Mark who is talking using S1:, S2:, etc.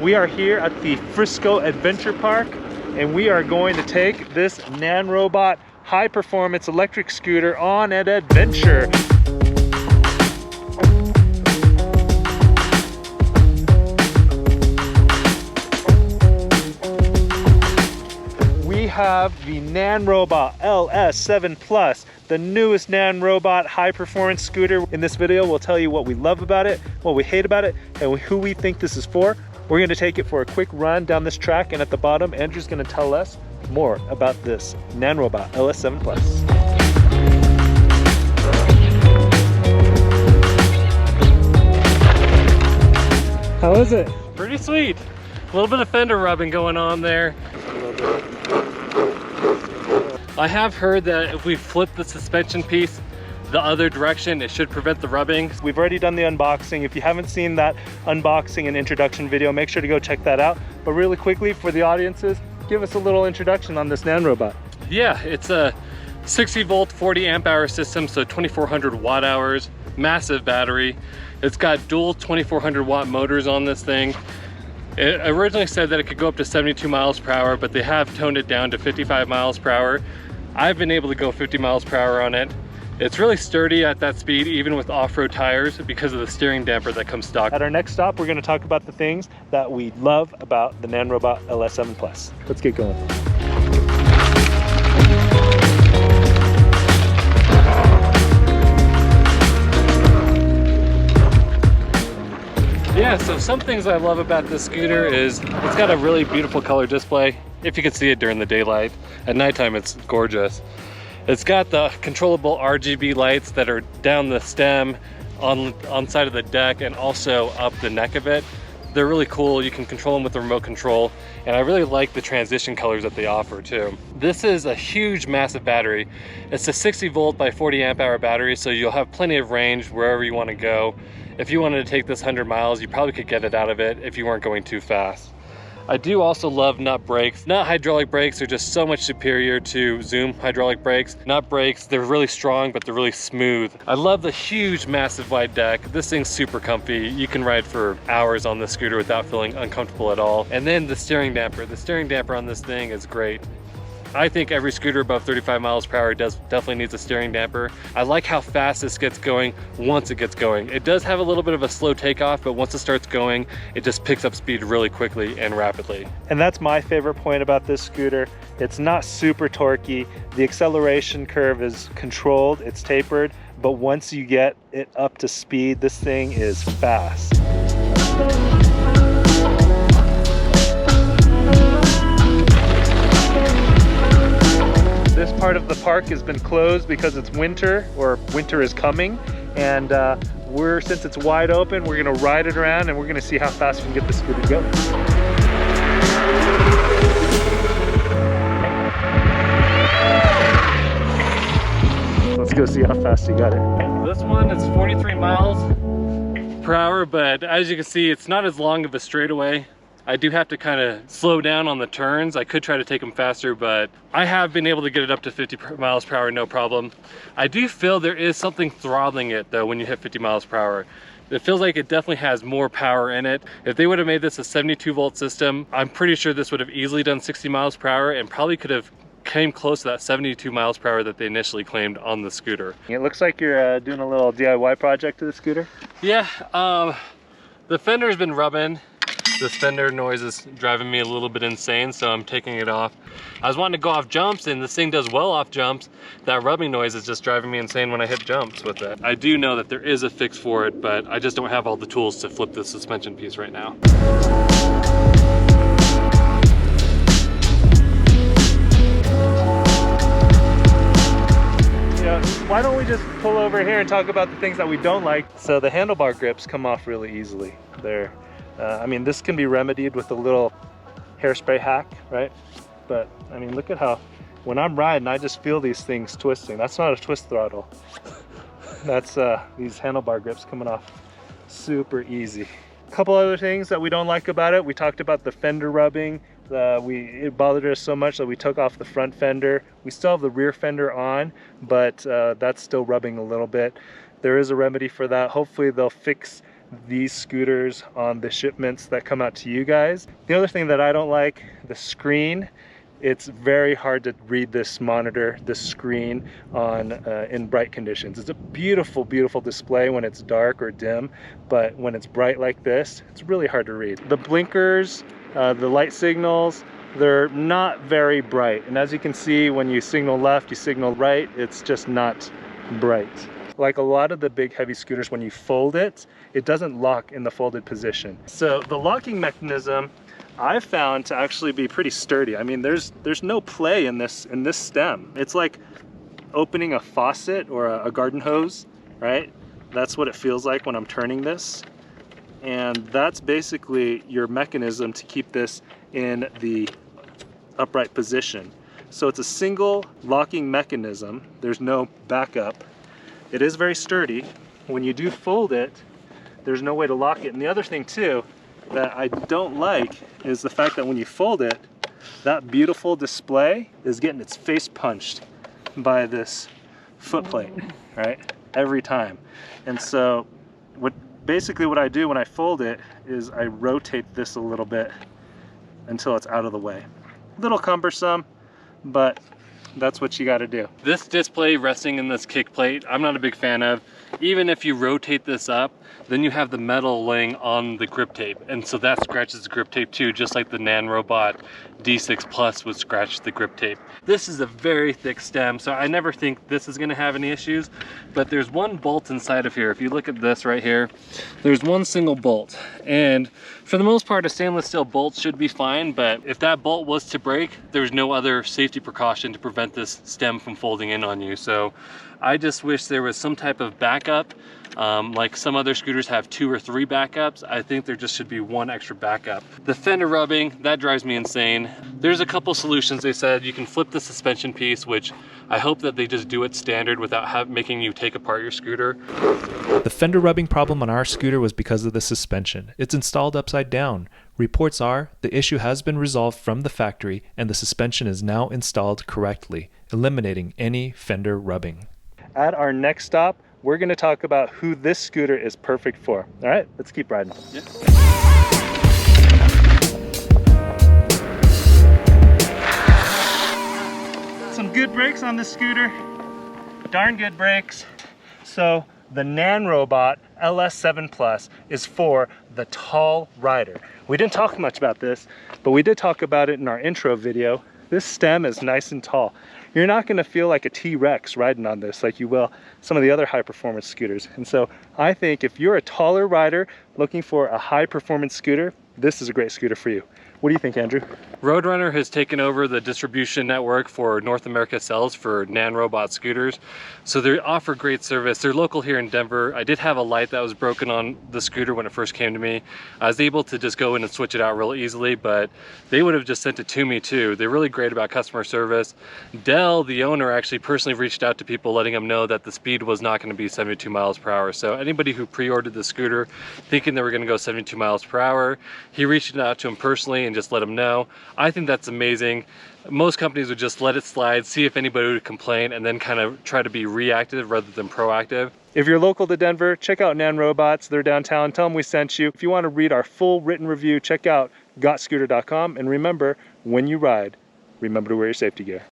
S1: We are here at the Frisco Adventure Park, and we are going to take this Nanrobot high-performance electric scooter on an adventure. We have the Nanrobot LS7 Plus, the newest Nanrobot high-performance scooter. In this video, we'll tell you what we love about it, what we hate about it, and who we think this is for. We're going to take it for a quick run down this track, and at the bottom, Andrew's going to tell us more about this Nanrobot LS7 Plus. How is it?
S2: Pretty sweet. A little bit of fender rubbing going on there. I have heard that if we flip the suspension piece the other direction, it should prevent the rubbing.
S1: We've already done the unboxing. If you haven't seen that unboxing and introduction video, make sure to go check that out. But really quickly for the audiences, give us a little introduction on this Nanrobot.
S2: Yeah, it's a 60 volt, 40 amp hour system, so 2400 watt hours, massive battery. It's got dual 2400 watt motors on this thing. It originally said that it could go up to 72 miles per hour, but they have toned it down to 55 miles per hour. I've been able to go 50 miles per hour on it. It's really sturdy at that speed, even with off-road tires, because of the steering damper that comes stock.
S1: At our next stop, we're going to talk about the things that we love about the Nanrobot LS7 Plus. Let's get going.
S2: Yeah, so some things I love about this scooter is it's got a really beautiful color display, if you can see it during the daylight. At nighttime, it's gorgeous. It's got the controllable RGB lights that are down the stem, on side of the deck, and also up the neck of it. They're really cool. You can control them with the remote control, and I really like the transition colors that they offer too. This is a huge, massive battery. It's a 60 volt by 40 amp hour battery, so you'll have plenty of range wherever you want to go. If you wanted to take this 100 miles, you probably could get it out of it if you weren't going too fast. I do also love nut brakes. Nut hydraulic brakes are just so much superior to Zoom hydraulic brakes. Nut brakes, they're really strong, but they're really smooth. I love the huge, massive wide deck. This thing's super comfy. You can ride for hours on this scooter without feeling uncomfortable at all. And then the steering damper. The steering damper on this thing is great. I think every scooter above 35 miles per hour definitely needs a steering damper. I like how fast this gets going once it gets going. It does have a little bit of a slow takeoff, but once it starts going, it just picks up speed really quickly and rapidly.
S1: And that's my favorite point about this scooter. It's not super torquey. The acceleration curve is controlled, it's tapered, but once you get it up to speed, this thing is fast. This part of the park has been closed because it's winter, or winter is coming, and since it's wide open, we're gonna ride it around and we're gonna see how fast we can get the scooter going. Let's go see how fast you got it.
S2: This one is 43 miles per hour, but as you can see, it's not as long of a straightaway. I do have to kind of slow down on the turns. I could try to take them faster, but I have been able to get it up to 50 miles per hour, no problem. I do feel there is something throttling it though when you hit 50 miles per hour. It feels like it definitely has more power in it. If they would have made this a 72 volt system, I'm pretty sure this would have easily done 60 miles per hour and probably could have came close to that 72 miles per hour that they initially claimed on the scooter.
S1: It looks like you're doing a little DIY project to the scooter.
S2: Yeah, the fender's been rubbing. This fender noise is driving me a little bit insane, so I'm taking it off. I was wanting to go off jumps, and this thing does well off jumps. That rubbing noise is just driving me insane when I hit jumps with it. I do know that there is a fix for it, but I just don't have all the tools to flip the suspension piece right now.
S1: Yeah, why don't we just pull over here and talk about the things that we don't like. So the handlebar grips come off really easily. I mean, this can be remedied with a little hairspray hack, right? But I mean, look at how, when I'm riding, I just feel these things twisting. That's not a twist throttle. That's these handlebar grips coming off super easy. A couple other things that we don't like about it. We talked about the fender rubbing. It bothered us so much that we took off the front fender. We still have the rear fender on, but that's still rubbing a little bit. There is a remedy for that. Hopefully they'll fix these scooters on the shipments that come out to you guys. The other thing that I don't like, the screen. It's very hard to read this monitor, this screen on in bright conditions. It's a beautiful, beautiful display when it's dark or dim, but when it's bright like this, it's really hard to read. The blinkers, the light signals, they're not very bright. And as you can see, when you signal left, you signal right, it's just not bright. Like a lot of the big heavy scooters, when you fold it, it doesn't lock in the folded position. So the locking mechanism I've found to actually be pretty sturdy. I mean, there's no play in this stem. It's like opening a faucet or a garden hose, right? That's what it feels like when I'm turning this. And that's basically your mechanism to keep this in the upright position. So it's a single locking mechanism. There's no backup. It is very sturdy. When you do fold it, there's no way to lock it. And the other thing too that I don't like is the fact that when you fold it, that beautiful display is getting its face punched by this foot plate, right? Every time. And so basically what I do when I fold it is I rotate this a little bit until it's out of the way. A little cumbersome, but that's what you got to do.
S2: This display resting in this kick plate, I'm not a big fan of. Even if you rotate this up, then you have the metal laying on the grip tape. And so that scratches the grip tape too, just like the Nanrobot D6 Plus would scratch the grip tape. This is a very thick stem, so I never think this is gonna have any issues, but there's one bolt inside of here. If you look at this right here, there's one single bolt. And for the most part, a stainless steel bolt should be fine, but if that bolt was to break, there's no other safety precaution to prevent this stem from folding in on you. So I just wish there was some type of backup. Like some other scooters have 2 or 3 backups. I think there just should be 1 extra backup. The fender rubbing, that drives me insane. There's a couple solutions. They said you can flip the suspension piece, which I hope that they just do it standard without making you take apart your scooter.
S3: The fender rubbing problem on our scooter was because of the suspension. It's installed upside down. Reports are the issue has been resolved from the factory and the suspension is now installed correctly, eliminating any fender rubbing.
S1: At our next stop, we're going to talk about who this scooter is perfect for. All right, let's keep riding.
S2: Yeah.
S1: Some good brakes on this scooter. Darn good brakes. So the Nanrobot LS7 Plus is for the tall rider. We didn't talk much about this, but we did talk about it in our intro video. This stem is nice and tall. You're not going to feel like a T-Rex riding on this like you will some of the other high performance scooters. And so I think if you're a taller rider looking for a high performance scooter, this is a great scooter for you. What do you think, Andrew?
S2: Roadrunner has taken over the distribution network for North America sales for Nanrobot scooters. So they offer great service. They're local here in Denver. I did have a light that was broken on the scooter when it first came to me. I was able to just go in and switch it out real easily, but they would have just sent it to me too. They're really great about customer service. Dell, the owner, actually personally reached out to people letting them know that the speed was not going to be 72 miles per hour. So anybody who pre-ordered the scooter thinking they were going to go 72 miles per hour, he reached out to him personally and just let him know. I think that's amazing. Most companies would just let it slide, see if anybody would complain, and then kind of try to be reactive rather than proactive.
S1: If you're local to Denver, check out Nanrobots. They're downtown. Tell them we sent you. If you want to read our full written review, check out gotscooter.com. And remember, when you ride, remember to wear your safety gear.